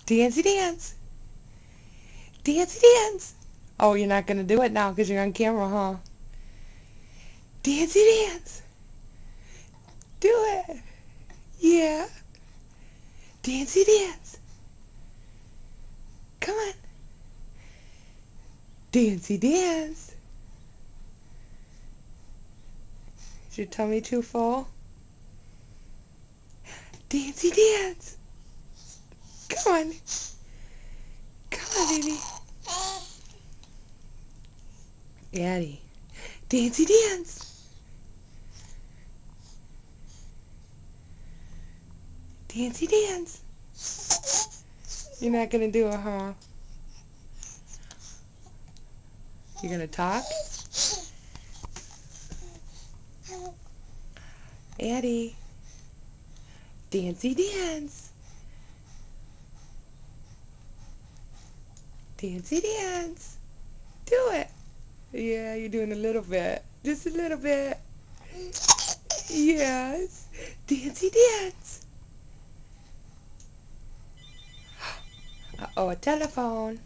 Dancey dance. Dancey dance. Oh, you're not going to do it now because you're on camera, huh? Dancey dance. Do it. Yeah. Dancey dance. Come on. Dancey dance. Is your tummy too full? Dancey dance. Come on. Come on, baby. Addie. Dancey dance. Dancey dance. You're not going to do it, huh? You're going to talk? Addie. Dancey dance. Dancey dance. Do it. Yeah, you're doing a little bit. Just a little bit. Yes. Dancey dance. Uh-oh, a telephone.